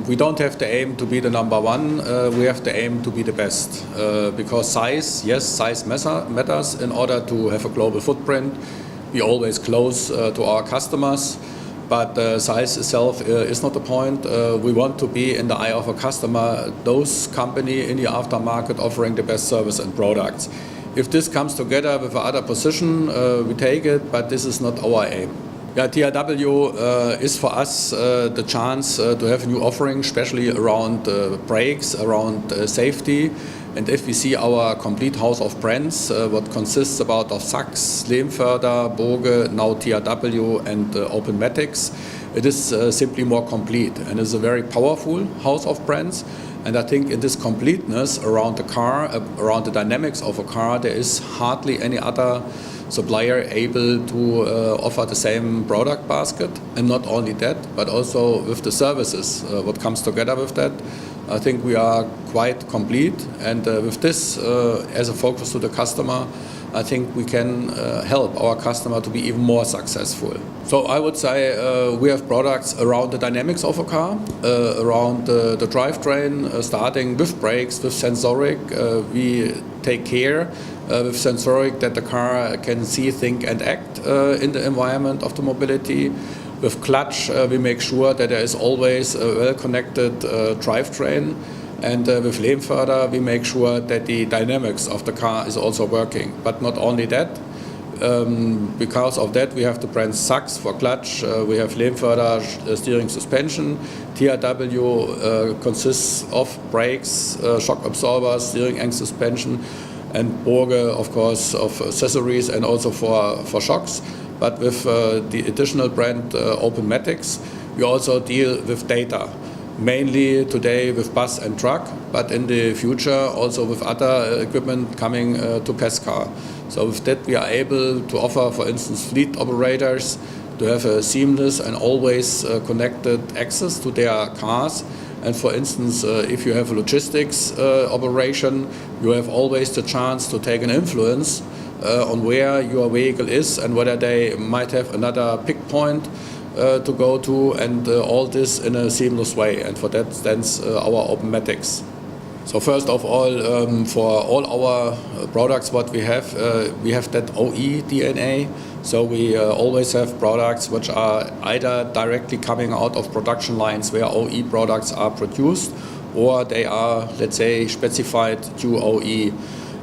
We don't have the aim to be the number one, we have the aim to be the best. Because size, yes, size matters. In order to have a global footprint, we always close to our customers. But size itself is not the point. We want to be in the eye of a customer, those company in the aftermarket offering the best service and products. If this comes together with other position, we take it, but this is not our aim. Yeah, TRW is for us the chance to have a new offering, especially around brakes, around safety. And if we see our complete house of brands, what consists about of Sachs, Lehmförder, Boge, now TRW and Automechanika, it is simply more complete and is a very powerful house of brands. And I think in this completeness around the car, around the dynamics of a car, there is hardly any other supplier able to offer the same product basket. And not only that, but also with the services, what comes together with that. I think we are quite complete, and with this as a focus to the customer, I think we can help our customer to be even more successful. So I would say we have products around the dynamics of a car, around the drivetrain, starting with brakes, with sensoric. We take care with sensoric that the car can see, think and act in the environment of the mobility. With clutch, we make sure that there is always a well-connected drivetrain. And with Lehmförder, we make sure that the dynamics of the car is also working. But not only that, because of that, we have the brand Sachs for clutch, we have Lehmförder steering suspension, TRW consists of brakes, shock absorbers, steering and suspension, and Boge, of course, of accessories and also for shocks. But with the additional brand Automechanika, we also deal with data, mainly today with bus and truck, but in the future also with other equipment coming to Pescar. So with that we are able to offer, for instance, fleet operators to have a seamless and always connected access to their cars. And for instance, if you have a logistics operation, you have always the chance to take an influence on where your vehicle is and whether they might have another pick point to go to, and all this in a seamless way. And for that stands our Automechanika. So first of all, for all our products what we have that OE DNA. So we always have products which are either directly coming out of production lines where OE products are produced, or they are, let's say, specified to OE.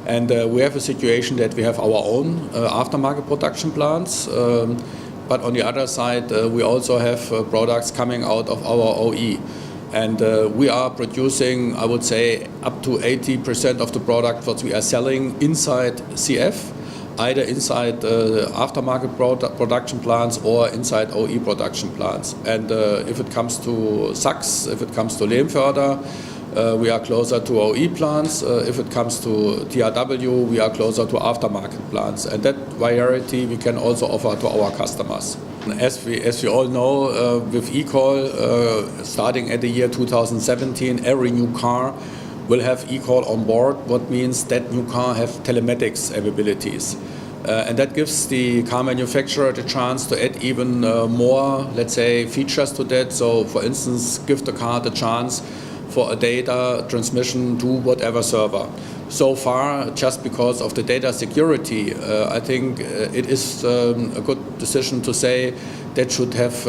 And we have a situation that we have our own aftermarket production plants, but on the other side we also have products coming out of our OE. And we are producing, I would say, up to 80% of the product what we are selling inside CF, either inside aftermarket production plants or inside OE production plants. And if it comes to Sachs, if it comes to Lehmförder, we are closer to OE plants. If it comes to TRW, we are closer to aftermarket plants. And that variety we can also offer to our customers. As we all know, with eCall, starting at the year 2017, every new car will have eCall on board, what means that new car have telematics capabilities. And that gives the car manufacturer the chance to add even more, let's say, features to that. So, for instance, give the car the chance for a data transmission to whatever server. So far, just because of the data security, I think it is a good decision to say that should have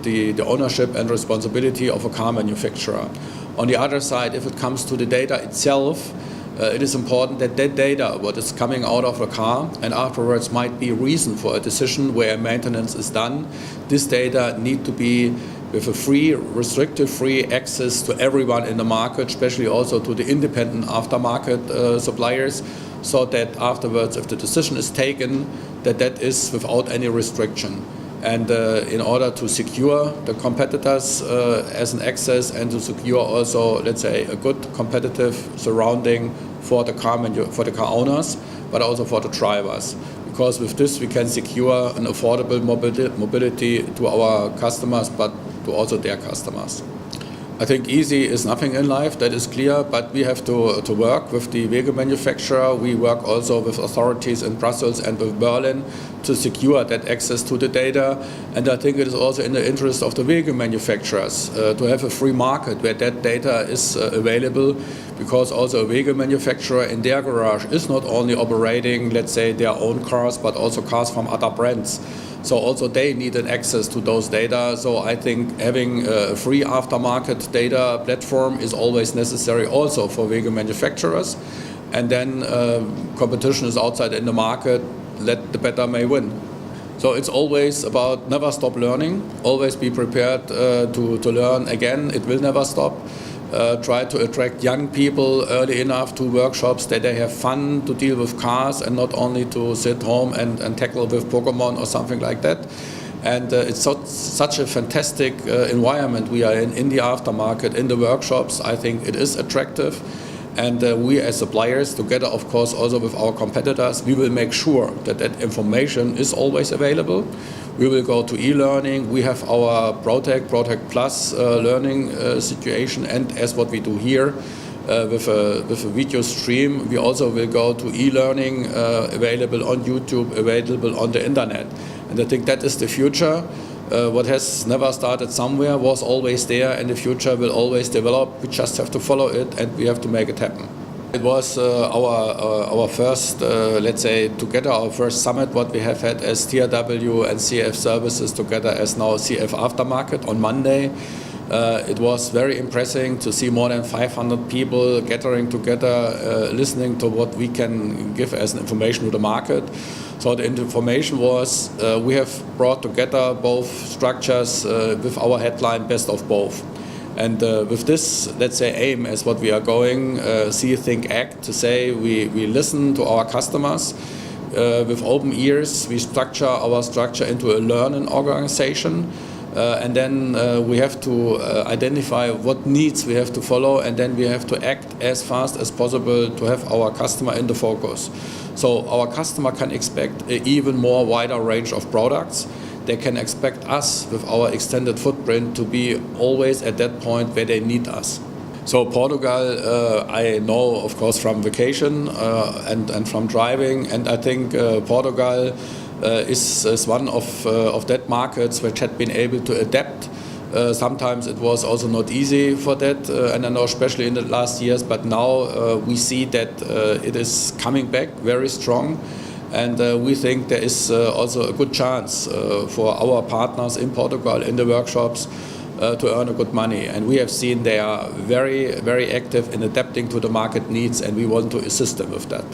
the ownership and responsibility of a car manufacturer. On the other side, if it comes to the data itself, it is important that that data, what is coming out of a car and afterwards might be a reason for a decision where maintenance is done, this data need to be with a free, restrictive-free access to everyone in the market, especially also to the independent aftermarket suppliers, so that afterwards, if the decision is taken, that is without any restriction. And in order to secure the competitors as an access and to secure also, let's say, a good competitive surrounding for the car owners, but also for the drivers. Because with this we can secure an affordable mobility to our customers, but to also their customers. I think easy is nothing in life, that is clear, but we have to work with the vehicle manufacturer. We work also with authorities in Brussels and with Berlin to secure that access to the data. And I think it is also in the interest of the vehicle manufacturers to have a free market where that data is available, because also a vehicle manufacturer in their garage is not only operating, let's say, their own cars, but also cars from other brands. So also they need an access to those data. So I think having a free aftermarket data platform is always necessary also for vehicle manufacturers. And then competition is outside in the market, let the better may win. So it's always about never stop learning, always be prepared to learn again. It will never stop. Try to attract young people early enough to workshops that they have fun to deal with cars and not only to sit home and tackle with Pokemon or something like that. And it's such a fantastic environment we are in the aftermarket, in the workshops. I think it is attractive. And we as suppliers, together of course also with our competitors, we will make sure that that information is always available. We will go to e-learning. We have our Protect Plus learning situation, and as what we do here with a video stream, we also will go to e-learning available on YouTube, available on the internet. And I think that is the future. What has never started somewhere was always there, and the future will always develop. We just have to follow it, and we have to make it happen. It was our first, let's say, together our first summit, what we have had as TRW and CF services together as now CF Aftermarket on Monday. It was very impressive to see more than 500 people gathering together, listening to what we can give as information to the market. So the information was we have brought together both structures with our headline Best of Both. And with this, let's say, aim as what we are going, see, think, act, to say we listen to our customers with open ears. We structure our structure into a learning organization. And then we have to identify what needs we have to follow, and then we have to act as fast as possible to have our customer in the focus. So our customer can expect an even more wider range of products. They can expect us with our extended footprint to be always at that point where they need us. So Portugal, I know of course from vacation and from driving, and I think Portugal is one of that markets which had been able to adapt. Sometimes it was also not easy for that, and I know especially in the last years, but now we see that it is coming back very strong. And we think there is also a good chance for our partners in Portugal in the workshops to earn a good money. And we have seen they are very, very active in adapting to the market needs, and we want to assist them with that.